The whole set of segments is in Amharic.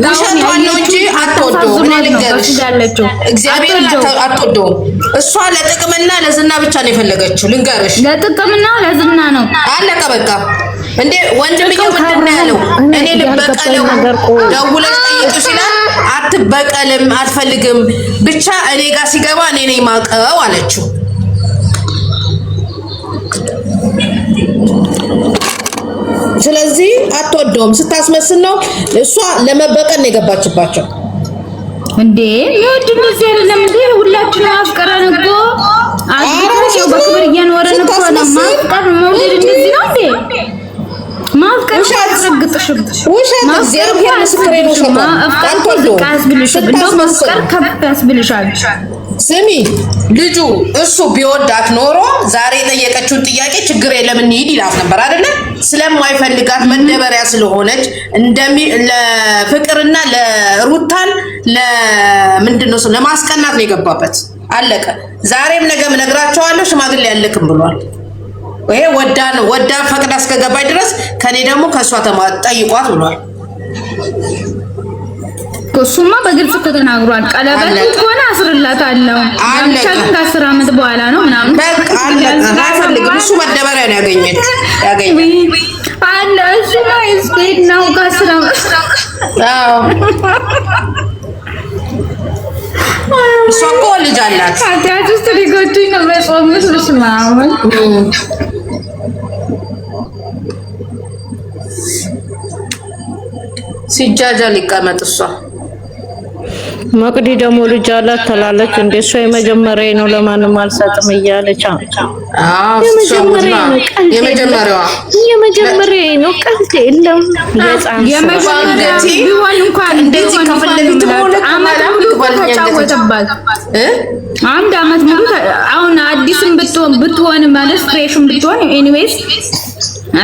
ውሸቷን ነው እንጂ አትወደውም። እኔ ልንገርሽ እግዚአብሔርን አትወደውም። እሷ ለጥቅምና ለዝና ብቻ ነው የፈለገችው። ልንገርሽ ለጥቅምና ለዝና ነው። አለቀ በቃ። እንዴ ወንድምየው ምንድን ነው ያለው? እኔ ልበቀለው ደውለሽ ጠይቂው ሲላት አትበቀልም፣ አትፈልግም፣ ብቻ እኔ ጋር ሲገባ እኔ ነኝ ማቀው አለችው። ስለዚህ አትወደውም፣ ስታስመስል ነው። እሷ ለመበቀል ነው የገባችባቸው። እንዴ ይወድ እንደዚህ አይደለም እንዴ? ሁላችንም አፍቀረን እኮ አግኝተው በክብር እየኖረን እኮ ነው። ማፍቀር መውደድ እንደዚህ ነው እንዴ? ማፍቀር አትረግጥሽም። ውሸት እግዚአብሔር ምስክሬ ነው። ማፍቀር ከፍ ያስብልሻል። ስሚ ልጁ እሱ ቢወዳት ኖሮ ዛሬ የጠየቀችውን ጥያቄ ችግር የለም እንሂድ ይላት ነበር አይደለ? ስለማይፈልጋት መደበሪያ ስለሆነች ለፍቅርና ለሩታን ለምንድነው ለማስቀናት ነው የገባበት። አለቀ። ዛሬም ነገም እነግራቸዋለሁ ሽማግሌ ያለክም ብሏል። ይሄ ወዳ ፈቅዳ እስከገባይ ድረስ ከኔ ደግሞ ከሷ ጠይቋት ብሏል። እሱማ በግልጽ እኮ ተናግሯል። ቀለበት ከሆነ አስርላታለሁ ብቻ ግን ከ10 ዓመት በኋላ ነው ምናምን በቃ አለፈልግም። እሱ መደበሪያ ነው ያገኘው አለ እሱ ነው ስቴት ነው ከ10 ዓመት እሷ እኮ ልጅ አላት። ታዲያ ውስጥ ሊጎዱኝ ነው በጾምስ ልስማውን ሲጃጃል ይቀመጥ። እሷ መቅዲ ደግሞ ልጅ አላት ትላለች። እንደ እሷ የመጀመሪያዬ ነው ለማንም አልሰጥም እያለች የመጀመሪያዋ ነው። ቀልድ የለም። የመጀመሪያ ቢሆን እንኳን እንደዚህ ከፈለግት ተጫወተባት አንድ አመት ሙሉ አሁን አዲስም ብትሆን ማለት ፍሬሽም ብትሆን ኤኒዌይስ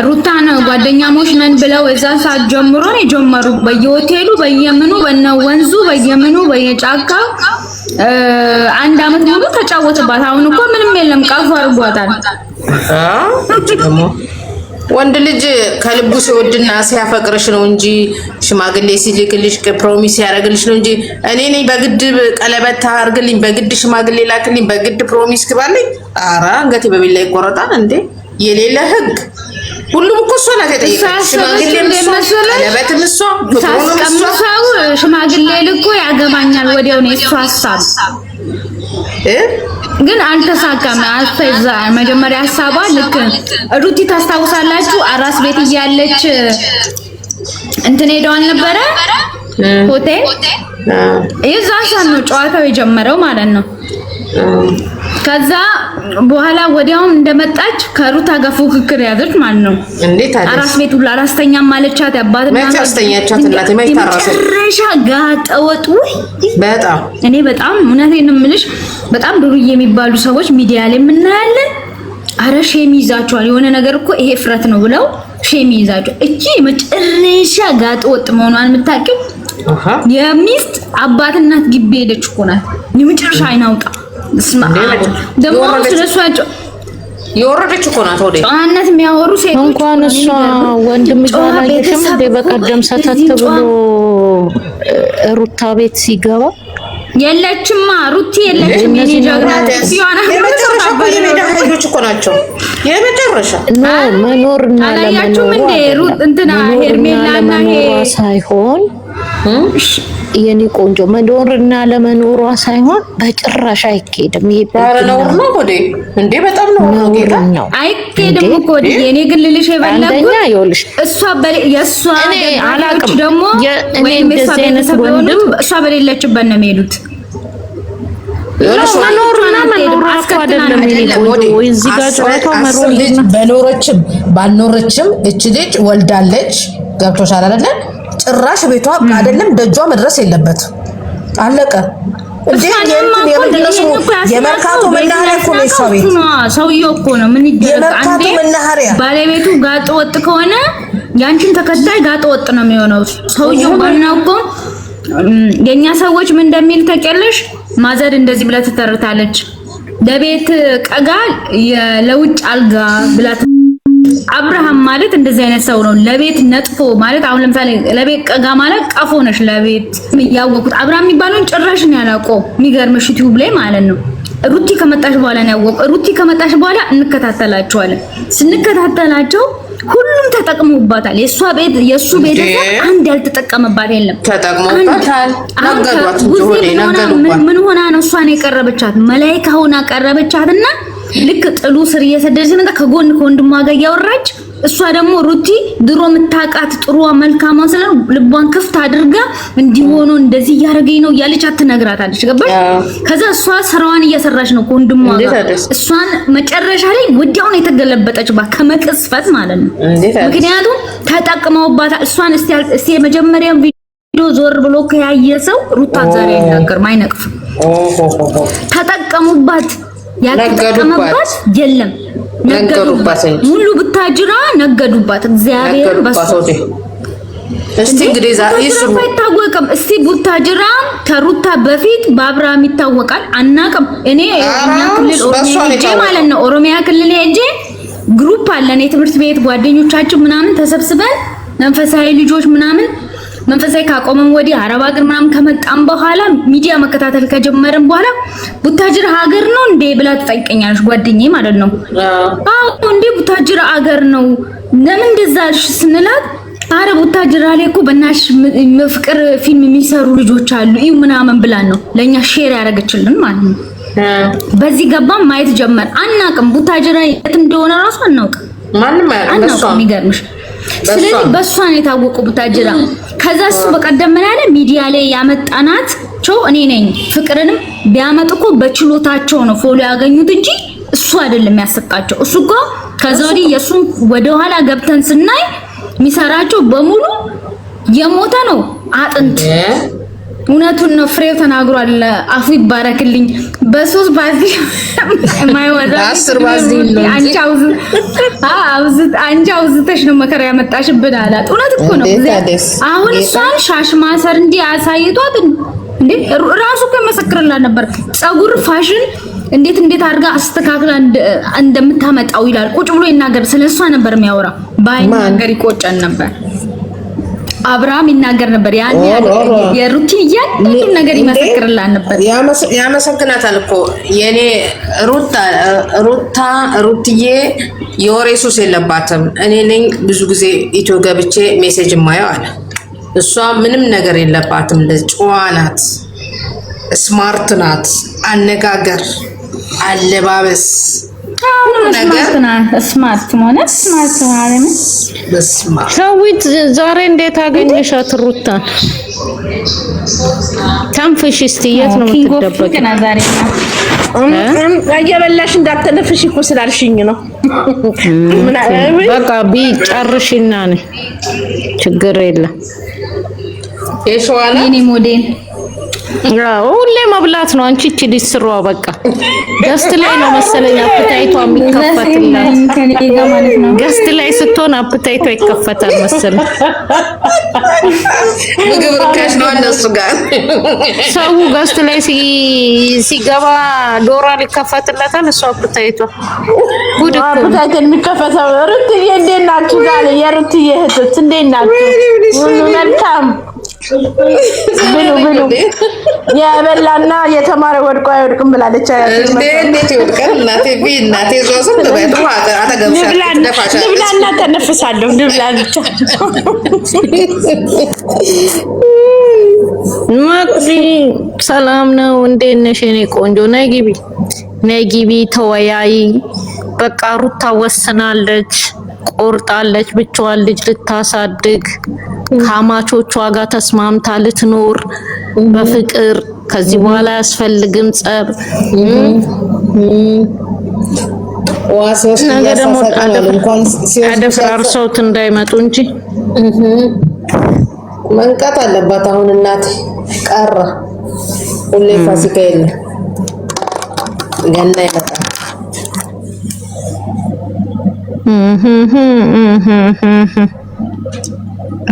ሩታን ጓደኛሞች ነን ብለው እዛ ሰዓት ጀምሮ ነው የጀመሩ። በየሆቴሉ በየምኑ በነወንዙ በየምኑ በየጫካ አንድ አመት ሙሉ ተጫወተባት። አሁን እኮ ምንም የለም ቀፉ አርጓታል። ወንድ ልጅ ከልቡ ሲወድና ሲያፈቅርሽ ነው እንጂ ሽማግሌ ሲልክልሽ ፕሮሚስ ያደርግልሽ ነው እንጂ እኔ ነኝ በግድ ቀለበት አርግልኝ፣ በግድ ሽማግሌ ላክልኝ፣ በግድ ፕሮሚስ ግባልኝ። ኧረ አንገቴ በቢላ ይቆረጣል እንዴ! የሌለ ህግ ሁሉም እኮ እሷ ናት የጠየቀችው። ሽማግሌ ቀለበትም እሷ ታስቀምሰው ሽማግሌ ልኮ ያገባኛል ወዲያው ነው እሷ ሀሳብ ግን አልተሳካም። አስተዛ መጀመሪያ ሀሳቧ ልክ ሩቲ ታስታውሳላችሁ? አራስ ቤት እያለች እንትን ሄደው አልነበረ ሆቴል እዛ ሰዓት ነው ጨዋታው የጀመረው ማለት ነው። ከዛ በኋላ ወዲያው እንደመጣች ከሩታ ጋር ፉክክር ያዘች ማለት ነው። እንዴት አለ አራስ ቤት ሁሉ አራስተኛም ማለቻት ያባትና ማስተኛቻት እናቴ ማይታራሰ ረሻ ጋጠወጡ በጣም እኔ በጣም እውነቴን ነው የምልሽ በጣም ዱርዬ የሚባሉ ሰዎች ሚዲያ ላይ የምናያለን። አረ ሼም ይዛቸዋል። የሆነ ነገር እኮ ይሄ ፍረት ነው ብለው ሼም ይዛቸው። እቺ መጨረሻ ጋጠወጥ መሆኗን የምታውቂው የሚስት አባት እናት ግቢ ሄደች እኮ ናት። የመጨረሻ አይናውጣ ስማ ደግሞ ስለሷቸው የወረደች እኮ ናት። ወዴ ጫነት የሚያወሩ ሴቶች እንኳን እሷ ወንድም ጃላየሽም በቀደም ሰተት ብሎ ሩታ ቤት ሲገባ የለችማ ሩቲ የለችም። የኔ ጀግናት ሲሆን የመጨረሻ ባለቤቶች እኮ ናቸው። የመጨረሻ መኖርና አላያችሁም እንደ ሩት እንትና ሄርሜላና ሳይሆን የኔ ቆንጆ መኖርና ለመኖሯ ሳይሆን በጭራሽ አይኬድም። ይባረው ነው ወዴ እንዴ በጣም ነው ጌታ አይኬድም እኮ የኔ ግልልሽ የበለጉ እሷ የሷ አላቅም ደግሞ ወይም የሷ ወንድም እሷ በሌለችበት ነው የሚሄዱት። መኖርና መኖሯ አይደለም ወይ እዚህ ጋር ጨዋታው ልጅ በኖረችም ባልኖረችም እቺ ልጅ ወልዳለች። ገብቶሻል አይደለ? ጭራሽ ቤቷ አይደለም ደጇ መድረስ የለበትም። አለቀ። እንዴ የመርካቶ መናኸሪያ እኮ ነው ሰው ቤት ሰውዬው እኮ ነው ምን ይደረግ አንዴ ባለቤቱ ጋጥ ወጥ ከሆነ ያንቺን ተከታይ ጋጥ ወጥ ነው የሚሆነው። ሰውዬው ባናው እኮ የኛ ሰዎች ምን እንደሚል ተቀለሽ ማዘር እንደዚህ ብላ ትተርታለች። ለቤት ቀጋ ለውጭ አልጋ ብላ አብርሃም ማለት እንደዚህ አይነት ሰው ነው። ለቤት ነጥፎ ማለት አሁን ለምሳሌ ለቤት ቀጋ ማለት ቀፎ ነሽ ለቤት ያወቁት አብርሃም የሚባለውን ጭራሽ ነው ያላውቀው። የሚገርምሽ ዩቲዩብ ላይ ማለት ነው ሩቲ ከመጣሽ በኋላ ነው ያወቀው። ሩቲ ከመጣሽ በኋላ እንከታተላቸዋለን። ስንከታተላቸው ሁሉም ተጠቅመውባታል። የሱ ቤተሰብ አንድ ያልተጠቀመባት የለም። ተጠቅመውባታል። ነገዷት ምን ሆና ነው እሷን የቀረበቻት? መላእክት ሆና ቀረበቻትና ልክ ጥሉ ስር እየሰደደች መጣ ከጎን ከወንድሟ ጋር እያወራች እሷ ደግሞ ሩቲ ድሮ ምታቃት ጥሩዋ መልካማ ስለ ልቧን ክፍት አድርጋ እንዲሆኑ እንደዚህ ያረገኝ ነው ያለች አትነግራታለች። ገባሽ? ከዛ እሷ ስራዋን እየሰራች ነው ከወንድሟ ጋር። እሷን መጨረሻ ላይ ወዲያውን የተገለበጠችባት ከመቅስፈት ማለት ነው። ምክንያቱም ተጠቅመውባታል። እሷን እስቲ የመጀመሪያው ቪዲዮ ዞር ብሎ ከያየ ሰው ሩታ ዛሬ አይናገርም አይነቅፍም። ተጠቀሙባት። ያልተጠቀመባት የለም። ነገዱባት። ሙሉ ብታጅራ ነገዱባት። እግዚአብሔር በሱ እስቲ እንግዲህ ዛሬ እሱ አይታወቅም። እስቲ ቡታጅራ ከሩታ በፊት በአብርሃም ይታወቃል። አናቅም። እኔ ኦሮሚያ ክልል ማለት ነው ኦሮሚያ ክልል ሄጄ ግሩፕ አለን የትምህርት ቤት ጓደኞቻችን ምናምን ተሰብስበን መንፈሳዊ ልጆች ምናምን መንፈሳዊ ካቆመን ወዲህ አረብ ሀገር ምናምን ከመጣን በኋላ ሚዲያ መከታተል ከጀመረን በኋላ ቡታጅራ ሀገር ነው እንዴ ብላ ትጠይቀኛለች ጓደኛዬ ማለት ነው። አዎ እንዴ ቡታጅራ ሀገር ነው ለምን እንደዛ አልሽ ስንላት አረ ቡታጅራ ላይ እኮ በእናትሽ ፍቅር ፊልም የሚሰሩ ልጆች አሉ እዩ ምናምን ብላን ነው ለኛ ሼር ያደረገችልን ማለት ነው። በዚህ ገባን ማየት ጀመር። አናቅም ቡታጅራ የት እንደሆነ ራሱ አናውቅም። ማንንም አያውቅም። የሚገርምሽ ስለዚህ በሷን የታወቁ ቡታጅራ ከዛ እሱ በቀደም ምን ያለ ሚዲያ ላይ ያመጣናቸው እኔ ነኝ። ፍቅርንም ቢያመጡኮ በችሎታቸው ነው ፎሎ ያገኙት እንጂ እሱ አይደለም ያሰጣቸው። እሱ እኮ ከዛ ወዲህ የሱን ወደ ኋላ ገብተን ስናይ የሚሰራቸው በሙሉ የሞተ ነው አጥንት። እውነቱን ነው ፍሬው ተናግሯል። አፉ ይባረክልኝ። በሶስት ባዚ ማይወዳ 10 ባዚ ነው አንቺ አውዝተሽ ነው መከራ ያመጣሽብን አላት። እውነት እኮ ነው። አሁን እሷን ሻሽ ማሰር እንዲህ አሳይቷት እንዴ ራሱ እኮ መሰክርላት ነበር። ጸጉር ፋሽን እንዴት አድርጋ አስተካክላ እንደምታመጣው ይላል። ቁጭ ብሎ ይናገር። ስለሷ ነበር የሚያወራ። ባይናገር ይቆጨን ነበር። አብርሃም ይናገር ነበር። ያን የሩቲ እያንዳንዱ ነገር ይመሰክርላት ነበር። ያመሰግናታል እኮ የኔ ሩትዬ የወሬ ሱስ የለባትም። እኔ ነኝ ብዙ ጊዜ ኢትዮ ገብቼ ሜሴጅ ማየው አለ። እሷ ምንም ነገር የለባትም። ለጨዋ ናት፣ ስማርት ናት። አነጋገር፣ አለባበስ ስማርት ማለት ሸዊት ዛሬ እንዴት አገኘሻት ሩታን? ተንፍሽ እስቲ። የት ነው የምትደበቂው? እየበላሽ እንዳትተነፍሽ እኮ ስላልሽኝ ነው። በቃ ቢጨርሽና ነኝ ችግር የለም። የሸዋላ የኔ ሞዴል ሁሌ መብላት ነው። አንቺ እቺ ዲስሯ በቃ ገስት ላይ ነው መሰለኝ አፕታይቷ የሚከፈትላት። ገስት ላይ ስትሆን አፕታይቷ ይከፈታል መሰለኝ። ምግብ ርካሽ ነው እነሱ ጋር። ሰው ገስት ላይ ሲገባ ዶላር ይከፈትላታል። እሷ አፕታይቷ ጉድ እኮ አፕታይት የሚከፈተው ሩትዬ እንዴት ናችሁ? ዛሬ የሩትዬ እህቶች እንዴት ናችሁ? ሁሉ መልካም ብሉ የበላና የተማረ ወድቆ አይወድቅም ብላለች። እንዴት ይወድቃል? እናቴ ዞስም ተበይቶ አተገብሻ ደፋሻለች። ልብላና ተነፍሳለሁ። ልብላ ብቻ ማቅዲ ሰላም ነው። እንዴት ነሽ የኔ ቆንጆ? ነይ ግቢ ተወያይ። በቃ ሩታ ወስናለች፣ ቆርጣለች። ብቻዋን ልጅ ልታሳድግ ከአማቾቿ ጋር ተስማምታ ልትኖር በፍቅር። ከዚህ በኋላ አያስፈልግም ጸብ። ነገ ደግሞ አደፍራርሰውት እንዳይመጡ እንጂ መንቃት አለባት። አሁን እናቴ ቀረ ሁሌ ፋሲካ የለም ገና ይመጣል።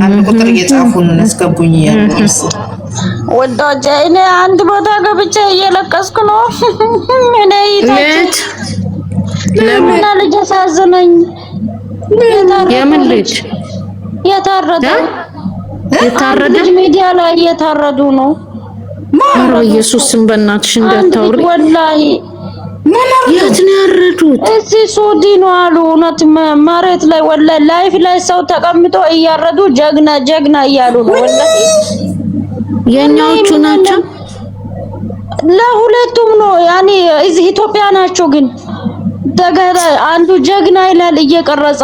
አንድ ቁጥር እየጻፉን አስገቡኝ እያሉ ወዳጄ እኔ አንድ ቦታ ገብቼ እየለቀስኩ ነው። እኔ ይታች ለምን ልጅ አሳዘነኝ። የምን ልጅ የታረደ ሚዲያ ላይ እየታረዱ ነው። ኧረ ኢየሱስን በእናትሽ እንዳታውሪ። ወላሂ የት ነው ያረዱት? እዚህ ሱዲ ነው አሉ። እውነት መሬት ላይ ወላሂ ላይፍ ላይ ሰው ተቀምጦ እያረዱ ጀግና እያሉ ነው። ወላሂ የኛዎቹ ናቸው። ለሁለቱም ነው ያኔ እዚህ ኢትዮጵያ ናቸው ግን ተገራ አንዱ ጀግና ይላል እየቀረጸ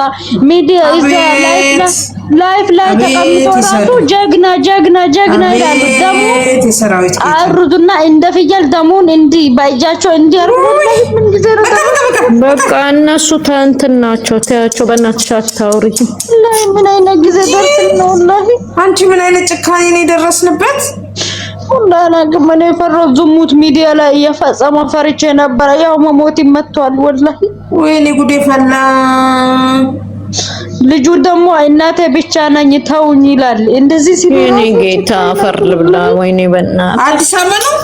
ሚዲያ እዛ ላይፍ ላይ ተቀምጦ ራሱ ጀግና ይላል። ደግሞ አሩዱና እንደ ፍየል ደሙን እንዲ ባይጃቸው እንዲያርጉ ምን ጊዜ በቃ እነሱ ተንትን ናቸው። ታያቸው በእናትሽ አታውሪ። ምን አይነት ጊዜ ደርሰን ነው ወላሂ። አንቺ ምን አይነት ጭካኔ ነው የደረስንበት? ወላሂ ግን የፈራው ዝሙት ሚዲያ ላይ እየፈጸመ ፈርቼ ነበር። ያው መሞት ይመቷል ወላሂ። ወይኔ ጉዴ ፈላ። ልጁ ደግሞ እናቴ ብቻ ነኝ ተውኝ ይላል። እንደዚህ ሲል እኔ ጌታ ፈር ልብላ። ወይኔ በእናትህ አዲስ አበባ ነው